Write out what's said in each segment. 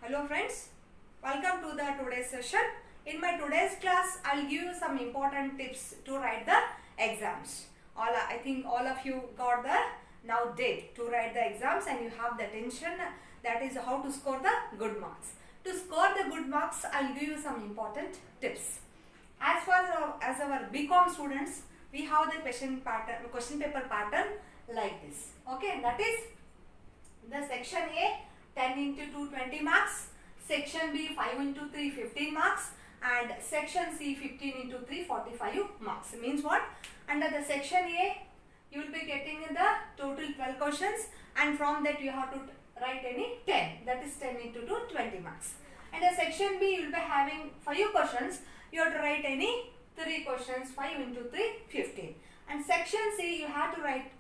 Hello friends, welcome to the today's session. In my today's class, I'll give you some important tips to write the exams. I think all of you got the now date to write the exams and you have the tension, that is how to score the good marks. To score the good marks, I'll give you some important tips. As far as our BCom students, we have the question paper pattern like this. Okay, that is the section A 10 into 2 20 marks, section B 5 into 3 15 marks and section C 15 into 3 45 marks. Means what? Under the section A you will be getting the total 12 questions and from that you have to write any 10, that is 10 into 2 20 marks. And the section B you will be having 5 questions, you have to write any 3 questions, 5 into 3 15. And section C you have to write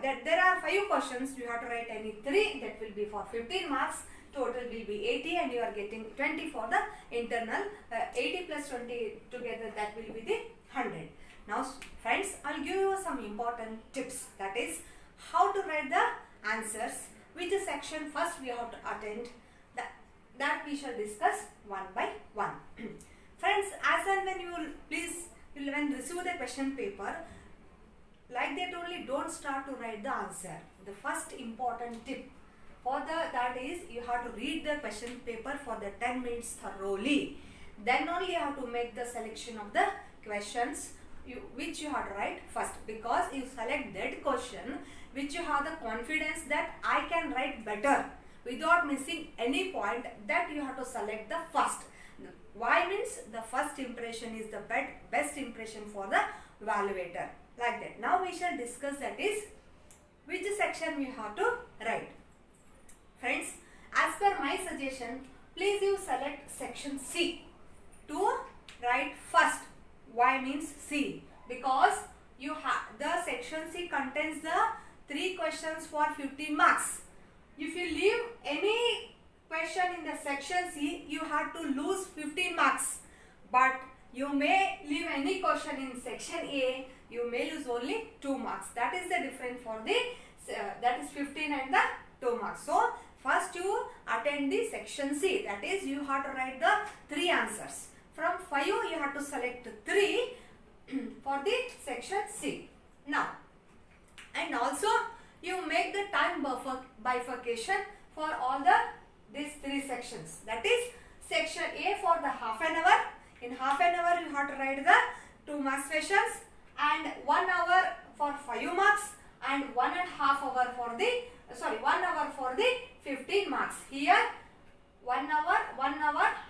that there are 5 questions, you have to write any 3, that will be for 15 marks, total will be 80 and you are getting 20 for the internal, 80 plus 20 together, that will be the 100. Now friends, I'll give you some important tips, that is how to write the answers, which section first we have to attend, that we shall discuss one by one. Friends, as and when you will when receive the question paper, like that only don't start to write the answer. The first important tip for that is you have to read the question paper for the 10 minutes thoroughly. Then only you have to make the selection of the questions which you have to write first, because you select that question which you have the confidence that I can write better without missing any point, that you have to select the first. Why means the first impression is the best impression for the evaluator. Like that. Now we shall discuss, that is which section we have to write. Friends, as per my suggestion, please you select section C to write first. Why means C? Because you have the section C contains the 3 questions for 15 marks. If you leave any question in the section C, you have to lose 15 marks. But you may leave any question in section A, you may lose only 2 marks. That is the difference for the that is 15 and the 2 marks. So first you attend the section C, that is you have to write the 3 answers. From 5 you have to select 3 for the section C. Now, and also you make the time bifurcation for all these 3 sections. That is section A for the half an hour. In half an hour you have to write the 2 marks questions, and 1 hour for 5 marks and 1.5 hour for the 1 hour for the 15 marks. Here 1 hour,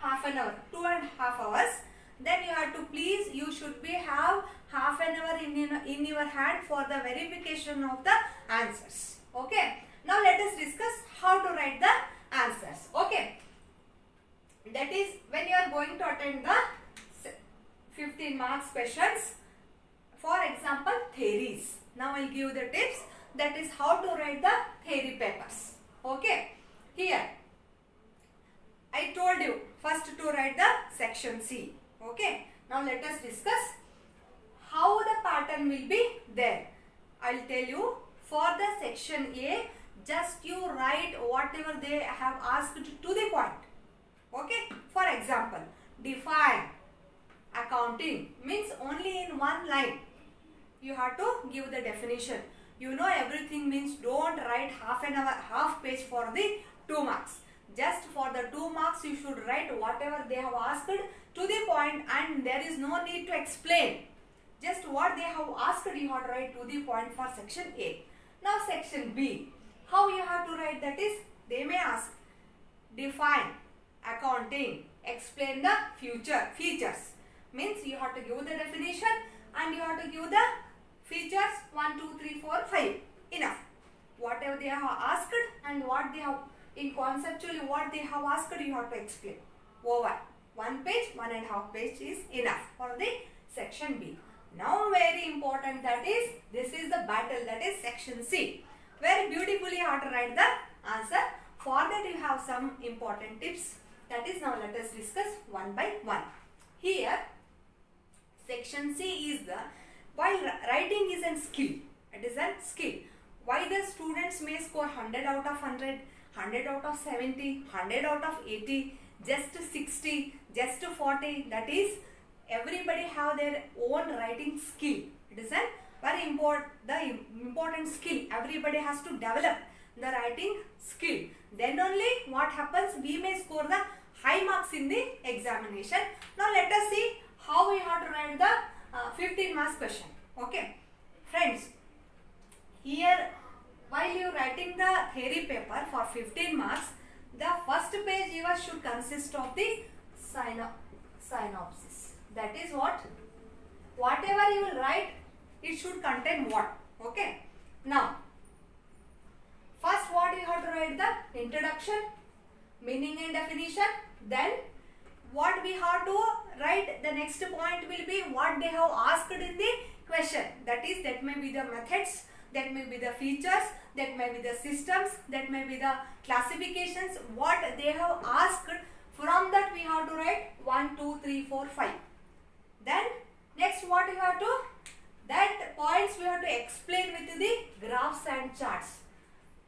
half an hour, 2.5 hours. Then you have to you should be have half an hour in your hand for the verification of the answers. Okay. Now let us discuss how to write the answers. Okay. That is when you are going to attend the 15 marks questions. For example, theories. Now I will give you the tips, that is how to write the theory papers. Okay. Here I told you first to write the section C. Okay. Now let us discuss how the pattern will be there. I will tell you, for the section A, just you write whatever they have asked to the point. Okay. For example, define accounting means only in one line you have to give the definition. You know everything means don't write half page for the 2 marks. Just for the 2 marks you should write whatever they have asked to the point, and there is no need to explain. Just what they have asked you have to write to the point for section A. Now section B, how you have to write, that is they may ask define accounting, explain the features. Means you have to give the definition and you have to give the features 1, 2, 3, 4, 5. Enough. Whatever they have asked and what they have in conceptually what they have asked, you have to explain. Over. 1 page, 1.5 page is enough for the section B. Now very important, that is this is the battle, that is section C. Very beautifully you have to write the answer. For that you have some important tips. That is, now let us discuss one by one. Here section C is the, while writing is a skill, it is a skill. Why the students may score 100 out of 100, 100 out of 70, 100 out of 80, just 60, just 40. That is, everybody have their own writing skill. It is a very important skill. Everybody has to develop the writing skill. Then only what happens, we may score the high marks in the examination. Now let us see how we have to write the 15 marks question. Okay, friends, here while you writing the theory paper for 15 marks, the first page yours should consist of the synopsis. That is what, whatever you will write, it should contain what. Okay, now first what you have to write, the introduction, meaning and definition. Then what we have to write, the next point will be what they have asked in the question. That is, that may be the methods, that may be the features, that may be the systems, that may be the classifications, what they have asked. From that we have to write 1, 2, 3, 4, 5. Then next what you have to, that points we have to explain with the graphs and charts.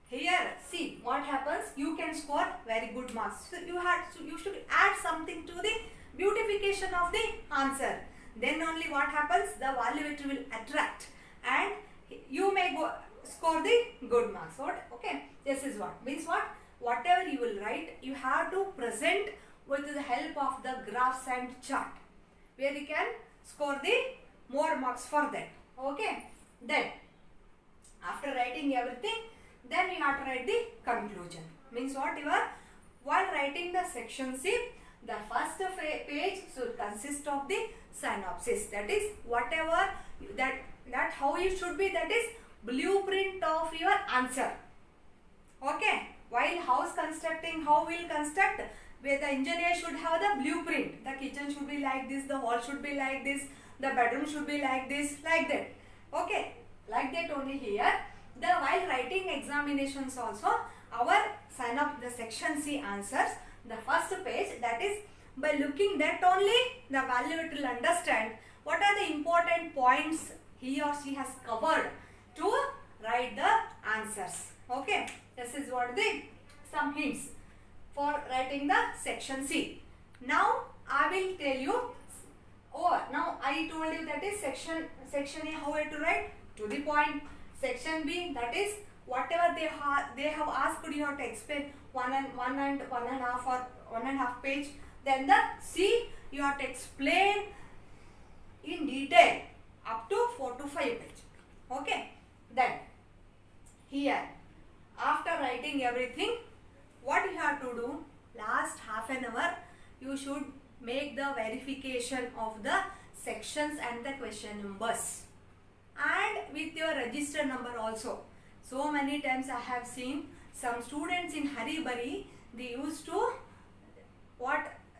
Here see what happens, you can score very good marks. So you should add something to the beautification of the answer. Then only what happens, the evaluator will attract and you may go score the good marks. What? Okay, this is what means, what, whatever you will write, you have to present with the help of the graphs and chart, where you can score the more marks for that. Okay, then after writing everything, then you have to write the conclusion. Means what, you are, while writing the section C, the first page should consist of the synopsis. That is, whatever that how it should be, that is blueprint of your answer. Okay, while house constructing, how we will construct, where the engineer should have the blueprint. The kitchen should be like this, the hall should be like this, the bedroom should be like this, like that. Okay, like that only here. The while writing examinations also, our sign up the section C answers, the first page, that is, by looking that only the evaluator will understand what are the important points he or she has covered to write the answers. Okay, this is what the some hints for writing the section C. Now I will tell you, now I told you that is section A, how I to write, to the point. Section B, that is whatever they have asked, you have to explain one and a half page. Then the C, you have to explain in detail up to 4 to 5 pages. Okay, then here after writing everything, what you have to do, last half an hour you should make the verification of the sections and the question numbers, and with your register number also. So many times I have seen some students in hurry burry, they used to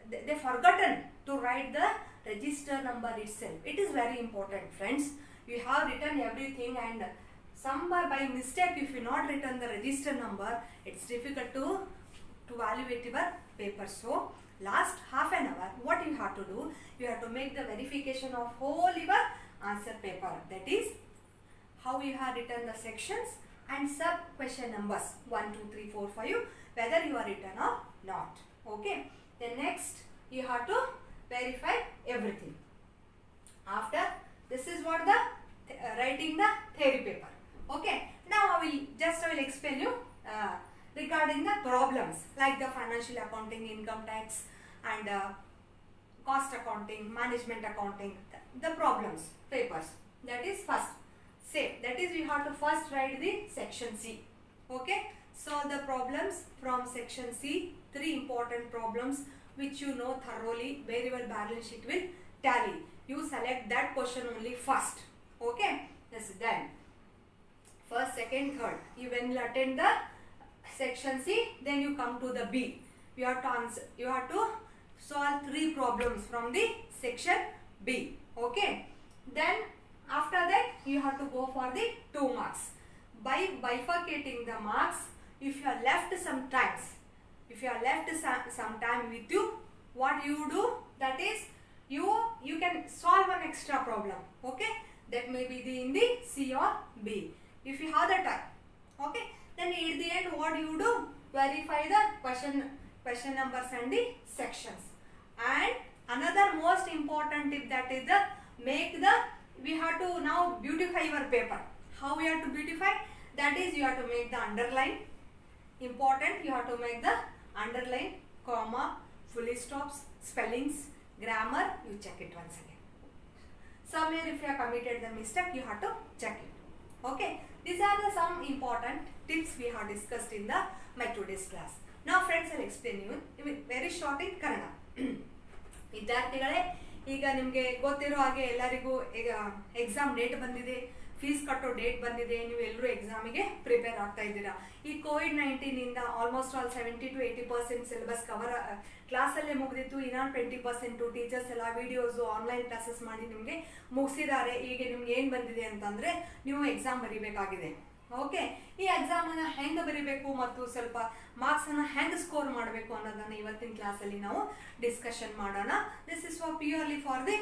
they forgotten to write the register number itself. It is very important, friends. You have written everything, and some by mistake, if you not written the register number, it's difficult to evaluate your paper. So last half an hour, what you have to do, you have to make the verification of whole your answer paper. That is, how you have written the sections and sub question numbers 1, 2, 3, 4, 5, whether you are written or not. Okay. Then next you have to verify everything. After this is what the writing the theory paper. Okay. Now I will explain you regarding the problems like the financial accounting, income tax, and cost accounting, management accounting, the problems papers. That is first. That is, we have to first write the section C. Okay. Solve the problems from section C. 3 important problems which you know thoroughly, very well balance sheet will tally. You select that question only first. Okay. This is done. First, second, third. You when you attend the section C, then you come to the B. You have to answer. You have to solve 3 problems from the section B. Okay. Then after that you have to go for the 2 marks. By bifurcating the marks, if you are left some time with you, what you do, that is you can solve an extra problem. Okay, that may be in the C or B if you have the time. Okay, then at the end what you do, verify the question numbers and the sections. And another most important tip, that is the we have to now beautify your paper. How we have to beautify? That is, you have to make the underline. Important, you have to make the underline, comma, full stops, spellings, grammar. You check it once again. Somewhere if you have committed the mistake, you have to check it. Okay, these are the some important tips we have discussed in my today's class. Now friends, I'll explain you very short in Kannada. ವಿದ್ಯಾರ್ಥಿಗಳೇ, ಈಗ ನಿಮಗೆ ಗೊತ್ತಿರೋ ಹಾಗೆ ಎಲ್ಲರಿಗೂ ಈಗ exam date ಬಂದಿದೆ, fees ಕಟ್ಟೋ date ಬಂದಿದೆ. ನೀವು ಎಲ್ಲರೂ ಎಕ್ಸಾಮಿಗೆ ಪ್ರಿಪೇರ್ ಆಗ್ತಾ ಇದ್ದೀರಾ. ಈ ಕೋವಿಡ್-19 ಇಂದ almost all 70 to 80% syllabus cover ಕ್ಲಾಸಲ್ಲೇ ಮುಗಿದಿತ್ತು. ಇನ್ನೊಂದು 20% ಟೀಚರ್ಸ್ ಎಲ್ಲ ವಿಡಿಯೋಸು ಆನ್ಲೈನ್ ಕ್ಲಾಸಸ್ ಮಾಡಿ ನಿಮಗೆ ಮುಗಿಸಿದ್ದಾರೆ. ಈಗ ನಿಮ್ಗೆ ಏನು ಬಂದಿದೆ ಅಂತಂದರೆ, ನೀವು ಎಕ್ಸಾಮ್ ಬರೀಬೇಕಾಗಿದೆ. ಓಕೆ, ಈ ಎಕ್ಸಾಮನ್ನು ಹೆಂಗೆ ಬರೀಬೇಕು ಮತ್ತು ಸ್ವಲ್ಪ ಮಾರ್ಕ್ಸನ್ನು ಹೆಂಗೆ ಸ್ಕೋರ್ ಮಾಡಬೇಕು ಅನ್ನೋದನ್ನು ಇವತ್ತಿನ ಕ್ಲಾಸಲ್ಲಿ ನಾವು ಡಿಸ್ಕಷನ್ ಮಾಡೋಣ. This is purely for the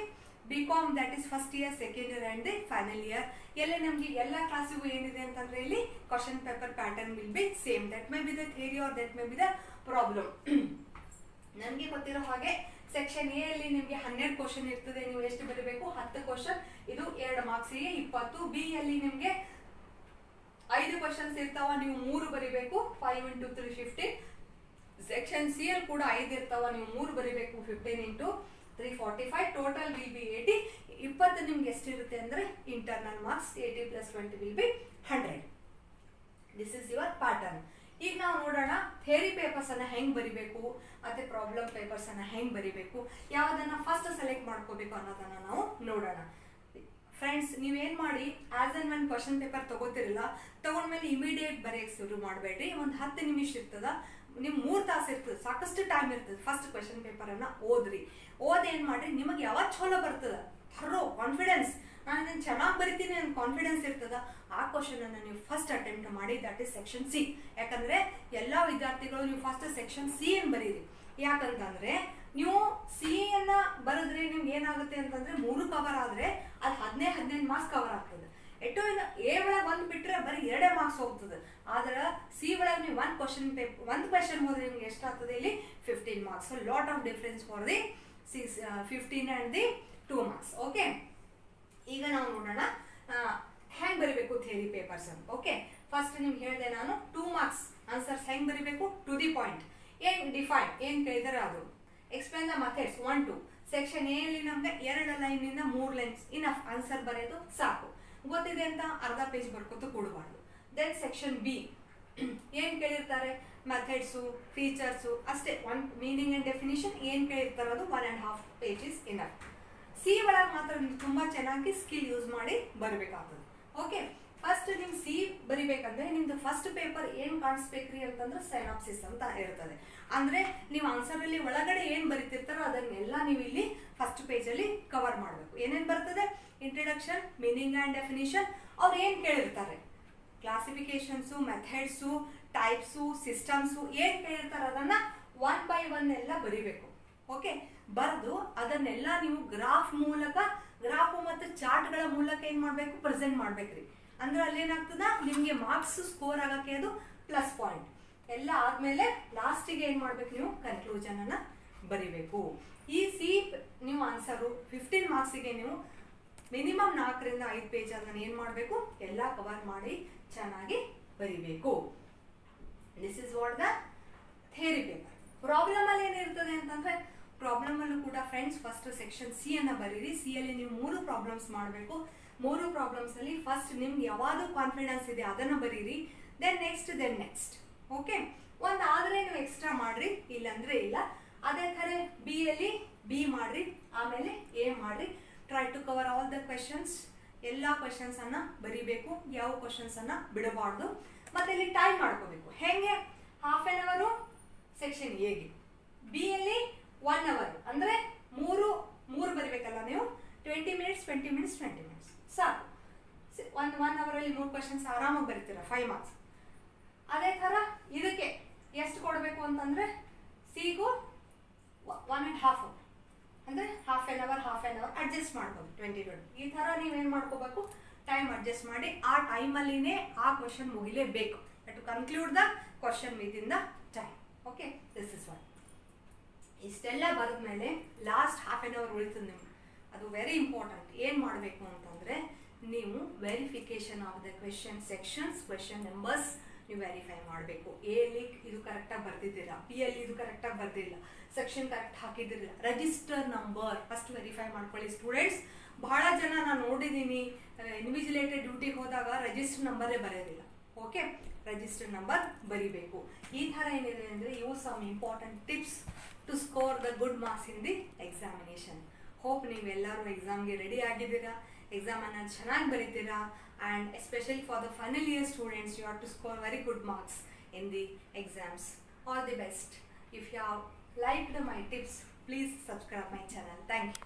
BCom, that is first year, second year and the final year. ಎಲ್ಲೇ ನಮಗೆ ಎಲ್ಲ ಕ್ಲಾಸಿಗೂ ಏನಿದೆ ಅಂತಂದರೆ, ಇಲ್ಲಿ question paper pattern will be same. That may be the theory or that may be the problem. ನನಗೆ ಗೊತ್ತಿರೋ ಹಾಗೆ section A ಅಲ್ಲಿ ನಿಮಗೆ 12 ಕ್ವಶನ್ ಇರ್ತದೆ. ನೀವು ಎಷ್ಟು ಬರೀಬೇಕು? 10 ಕ್ವಶನ್. ಇದು 2 ಮಾರ್ಕ್ಸಿಗೆ 20. ಬಿ ಅಲ್ಲಿ ನಿಮಗೆ 5 ಕ್ವಶನ್ಸ್ ಇರ್ತಾವ, ನೀವು 3 ಬರೀಬೇಕು. 5 into 3 15. ಸೆಕ್ಷನ್ ಸಿ ಅಲ್ಲಿ ಕೂಡ 5 ಇರ್ತಾವ, ನೀವು 3 ಬರೀಬೇಕು. 15 into 3 45. Total will be 80. 20 ನಿಮ್ಗೆ ಎಷ್ಟಿರುತ್ತೆ ಅಂದರೆ internal marks. 80 + 20 will be 100. This is your pattern. ಈಗ ನಾವು ನೋಡೋಣ ಥಿಯರಿ ಪೇಪರ್ಸ್ ಅನ್ನ ಹೆಂಗೆ ಬರಿಬೇಕು ಮತ್ತೆ ಪ್ರಾಬ್ಲಮ್ ಪೇಪರ್ಸ್ ಅನ್ನ ಹೆಂಗೆ ಬರಿಬೇಕು, ಯಾವುದನ್ನ ಫಸ್ಟ್ ಸೆಲೆಕ್ಟ್ ಮಾಡ್ಕೋಬೇಕು ಅನ್ನೋದನ್ನ ನಾವು ನೋಡೋಣ. ಫ್ರೆಂಡ್ಸ್, ನೀವೇನು ಮಾಡಿ, as and when question paper ತಗೋತಿರಲ್ಲ, ತಗೊಂಡ್ಮೇಲೆ ಇಮಿಡಿಯೇಟ್ ಬರೆಯಕ್ಕೆ ಶುರು ಮಾಡಬೇಡ್ರಿ. ಒಂದು 10 ನಿಮಿಷ ಇರ್ತದ, ನಿಮ್ಗೆ 3 ತಾಸು ಇರ್ತದೆ, ಸಾಕಷ್ಟು ಟೈಮ್ ಇರ್ತದೆ. ಫಸ್ಟ್ ಕ್ವಶನ್ ಪೇಪರನ್ನು ಓದ್ರಿ. ಏನು ಮಾಡಿರಿ, ನಿಮಗೆ ಯಾವಾಗ ಛಲೋ ಬರ್ತದೆ, ಥರೋ ಕಾನ್ಫಿಡೆನ್ಸ್, ನಾನು ಇದನ್ನು ಚೆನ್ನಾಗಿ ಬರಿತೀನಿ ಅಂತ ಕಾನ್ಫಿಡೆನ್ಸ್ ಇರ್ತದ, ಆ ಕ್ವಶನನ್ನು ನೀವು ಫಸ್ಟ್ ಅಟೆಂಪ್ಟ್ ಮಾಡಿ. That is section C. ಯಾಕಂದರೆ ಎಲ್ಲ ವಿದ್ಯಾರ್ಥಿಗಳು ನೀವು ಫಸ್ಟ್ ಸೆಕ್ಷನ್ ಸಿ ಅನ್ನು ಬರೀರಿ. ಯಾಕಂತಂದರೆ ನೀವು ಸಿ ಅನ್ನ ಬರೆದ್ರೆ ನಿಮ್ಗೆ ಏನಾಗುತ್ತೆ ಅಂತಂದರೆ, 3 ಕವರ್ ಆದರೆ ಅದು 15 ಮಾರ್ಕ್ಸ್ ಕವರ್ ಆಗ್ತದೆ. ಎಷ್ಟೋ ಎ ಒಳಗೆ 1 ಬಿಟ್ಟರೆ ಬರೀ 2 ಮಾರ್ಕ್ಸ್ ಹೋಗ್ತದೆ. ಆದ್ರೆ ಸಿ ಒಳಗೆ ನೀವು 1 ಕ್ವಶನ್ ಹೋದ್ರೆ ನಿಮ್ಗೆ ಎಷ್ಟಾಗ್ತದೆ, ಇಲ್ಲಿ 15 marks. Lot of difference for the 15 and the 2 marks. Okay, ಈಗ ನಾವು ನೋಡೋಣ ಹೆಂಗೆ ಬರೀಬೇಕು ಥಿಯರಿ ಪೇಪರ್ಸ್ ಅಂತ. ಓಕೆ, ಫಸ್ಟ್ ನಿಮ್ಗೆ ಹೇಳಿದೆ ನಾನು 2 ಮಾರ್ಕ್ಸ್ ಆನ್ಸರ್ಸ್ ಹೆಂಗೆ ಬರೀಬೇಕು, ಟು ದಿ ಪಾಯಿಂಟ್. ಏನು ಡಿಫೈನ್, ಏನು ಕೇಳಿದರೆ ಅದು. Explain the methods 1 2. Section A ಅಲ್ಲಿ ನಮ್ಗೆ 2 ಲೈನಿಂದ 3 ಲೈನ್ಸ್ ಇನಫ್, ಆನ್ಸರ್ ಬರೆಯೋದು ಸಾಕು. ಗೊತ್ತಿದೆ ಅಂತ ಅರ್ಧ ಪೇಜ್ ಬರ್ಕೊತ ಕೊಡಬಾರ್ದು. ದೆನ್ ಸೆಕ್ಷನ್ ಬಿ ಏನು ಕೇಳಿರ್ತಾರೆ, ಮೆಥಡ್ಸು, ಫೀಚರ್ಸು ಅಷ್ಟೇ. ಮೀನಿಂಗ್ ಆ್ಯಂಡ್ ಡೆಫಿನಿಷನ್ ಏನು ಕೇಳಿರ್ತಾರೆ ಅದು 1.5 pages ಇನಫ್. ಸಿ ಒಳಗೆ ಮಾತ್ರ ನೀವು ತುಂಬ ಚೆನ್ನಾಗಿ ಸ್ಕಿಲ್ ಯೂಸ್ ಮಾಡಿ ಬರಬೇಕಾಗ್ತದೆ. ಓಕೆ, ಫಸ್ಟ್ ನಿಮ್ಗೆ ಸಿ ಬರಿಬೇಕಂದ್ರೆ ನಿಮ್ದು ಫಸ್ಟ್ ಪೇಪರ್ ಏನು ಕಾಣಿಸ್ಬೇಕ್ರಿ ಅಂತಂದ್ರೆ ಸೈನಾಪ್ಸಿಸ್ ಅಂತ ಇರ್ತದೆ. ಅಂದರೆ ನೀವು ಆನ್ಸರಲ್ಲಿ ಒಳಗಡೆ ಏನು ಬರಿತಿರ್ತಾರೋ ಅದನ್ನೆಲ್ಲ ನೀವು ಇಲ್ಲಿ ಫಸ್ಟ್ ಪೇಜಲ್ಲಿ ಕವರ್ ಮಾಡಬೇಕು. ಏನೇನು ಬರ್ತದೆ, ಇಂಟ್ರಡಕ್ಷನ್, ಮೀನಿಂಗ್ ಆ್ಯಂಡ್ ಡೆಫಿನಿಷನ್, ಅವ್ರು ಏನು ಕೇಳಿರ್ತಾರೆ, ಕ್ಲಾಸಿಫಿಕೇಶನ್ಸು, ಮೆಥಡ್ಸು, ಟೈಪ್ಸು, ಸಿಸ್ಟಮ್ಸು ಏನು ಕೇಳಿರ್ತಾರೆ ಅದನ್ನು 1 by 1 ಎಲ್ಲ ಬರಿಬೇಕು. ಓಕೆ, ಬರೆದು ಅದನ್ನೆಲ್ಲ ನೀವು ಗ್ರಾಫು ಮತ್ತು ಚಾರ್ಟ್ಗಳ ಮೂಲಕ ಏನು ಮಾಡಬೇಕು, ಪ್ರೆಸೆಂಟ್ ಮಾಡ್ಬೇಕ್ರಿ. ಅಂದ್ರೆ ಅಲ್ಲೇನಾಗ್ತದ, ನಿಮಗೆ ಮಾರ್ಕ್ಸ್ ಸ್ಕೋರ್ ಆಗೋಕ್ಕೆ ಅದು ಪ್ಲಸ್ ಪಾಯಿಂಟ್. ಎಲ್ಲ ಆದಮೇಲೆ ಲಾಸ್ಟಿಗೆ ಏನು ಮಾಡಬೇಕು, ನೀವು ಕನ್ಕ್ಲೂಷನ್ ಅನ್ನು ಬರಿಬೇಕು. ಈ ಸಿ ನೀವು ಆನ್ಸರು 15 ಮಾರ್ಕ್ಸಿಗೆ ನೀವು ಮಿನಿಮಮ್ 4 ರಿಂದ 5 ಪೇಜ್ ಅದನ್ನು ಏನು ಮಾಡಬೇಕು, ಎಲ್ಲ ಕವರ್ ಮಾಡಿ ಚೆನ್ನಾಗಿ ಬರಿಬೇಕು. This is what the theory paper. ಪ್ರಾಬ್ಲಮಲ್ಲಿ ಏನಿರ್ತದೆ ಅಂತಂದರೆ, ಪ್ರಾಬ್ಲಮಲ್ಲೂ ಕೂಡ ಫ್ರೆಂಡ್ಸ್ ಫಸ್ಟ್ ಸೆಕ್ಷನ್ ಸಿ ಅನ್ನು ಬರೀರಿ. ಸಿ ಅಲ್ಲಿ ನೀವು 3 ಪ್ರಾಬ್ಲಮ್ಸ್ ಮಾಡಬೇಕು. 3 ಪ್ರಾಬ್ಲಮ್ಸಲ್ಲಿ ಫಸ್ಟ್ ನಿಮ್ಗೆ ಯಾವುದು ಕಾನ್ಫಿಡೆನ್ಸ್ ಇದೆ ಅದನ್ನು ಬರೀರಿ. Then next. ಓಕೆ, ಒಂದು ಆದರೆ ನೀವು ಎಕ್ಸ್ಟ್ರಾ ಮಾಡಿರಿ, ಇಲ್ಲಾಂದರೆ ಇಲ್ಲ. ಅದೇ ಥರ ಬಿ ಅಲ್ಲಿ ಬಿ ಮಾಡಿರಿ, ಆಮೇಲೆ ಎ ಮಾಡಿರಿ. Try to cover all the questions. ಎಲ್ಲ ಕ್ವೆಶನ್ಸನ್ನು ಬರೀಬೇಕು, ಯಾವ ಕ್ವೆಶನ್ಸನ್ನು ಬಿಡಬಾರ್ದು. ಮತ್ತು ಇಲ್ಲಿ ಟೈಮ್ ಮಾಡ್ಕೋಬೇಕು. ಹೇಗೆ, ಹಾಫ್ ಆನ್ ಅವರು ಸೆಕ್ಷನ್ ಎಗೆ, ಬಿ ಅಲ್ಲಿ 1 hour, ಅಂದರೆ ಮೂರು ಬರಿಬೇಕಲ್ಲ ನೀವು. 20 minutes ಸಾಕು. 1 ಅವರಲ್ಲಿ 3 ಕ್ವೆಶನ್ಸ್ ಆರಾಮಾಗಿ ಬರೀತೀರ, 5 ಮಾರ್ಕ್ಸ್. ಅದೇ ಥರ ಇದಕ್ಕೆ ಎಷ್ಟು ಕೊಡಬೇಕು ಅಂತಂದರೆ, ಸಿಗೂ 1.5 hour, ಅಂದರೆ ಹಾಫ್ ಆನ್ ಅವರ್ ಅಡ್ಜಸ್ಟ್ ಮಾಡ್ಬೋದು. 20 ಈ ಥರ ನೀವೇನು ಮಾಡ್ಕೋಬೇಕು, ಟೈಮ್ ಅಡ್ಜಸ್ಟ್ ಮಾಡಿ ಆ ಟೈಮಲ್ಲಿನೇ ಆ ಕ್ವೆಶನ್ ಮುಗಿಲೇಬೇಕು. To conclude the question within the time. Okay, this is one. ಇಷ್ಟೆಲ್ಲ ಬರೆದ್ಮೇಲೆ ಲಾಸ್ಟ್ ಹಾಫ್ ಆನ್ ಅವರ್ ಉಳಿತದೆ ನಿಮ್ಗೆ. ಅದು ವೆರಿ ಇಂಪಾರ್ಟೆಂಟ್. ಏನು ಮಾಡಬೇಕು ಅಂತಂದರೆ ನೀವು verification of the question sections, question numbers ನೀವು ವೆರಿಫೈ ಮಾಡಬೇಕು. ಎಲ್ಲಿ ಇದು ಕರೆಕ್ಟಾಗಿ ಬರ್ದಿದ್ದೀರಾ, ಬಿ ಅಲ್ಲಿ ಇದು ಕರೆಕ್ಟಾಗಿ ಬರ್ದಿಲ್ಲ, ಸೆಕ್ಷನ್ ಕರೆಕ್ಟ್ ಹಾಕಿದ್ದಿರಲಿಲ್ಲ, ರಿಜಿಸ್ಟರ್ ನಂಬರ್ ಫಸ್ಟ್ ವೆರಿಫೈ ಮಾಡ್ಕೊಳ್ಳಿ ಸ್ಟೂಡೆಂಟ್ಸ್. ಬಹಳ ಜನ ನಾನು ನೋಡಿದ್ದೀನಿ ಇನ್ವಿಜಿಲೇಟೆಡ್ ಡ್ಯೂಟಿಗೆ ಹೋದಾಗ ರಿಜಿಸ್ಟರ್ ನಂಬರೇ ಬರೆಯೋದಿಲ್ಲ. ಓಕೆ, ರಿಜಿಸ್ಟರ್ ನಂಬರ್ ಬರಿಬೇಕು. ಈ ಥರ ಏನಿದೆ ಅಂದರೆ use some important tips to score the good marks in the examination. Hope ನೀವೆಲ್ಲರೂ ಎಕ್ಸಾಮ್ಗೆ ರೆಡಿ ಆಗಿದ್ದೀರಾ, ಎಕ್ಸಾಮನ್ನು ಚೆನ್ನಾಗಿ ಬರೀತೀರಾ. And especially for the final year students, you have to score very good marks in the exams. All the best. If you have liked my tips, please subscribe my channel. Thank you.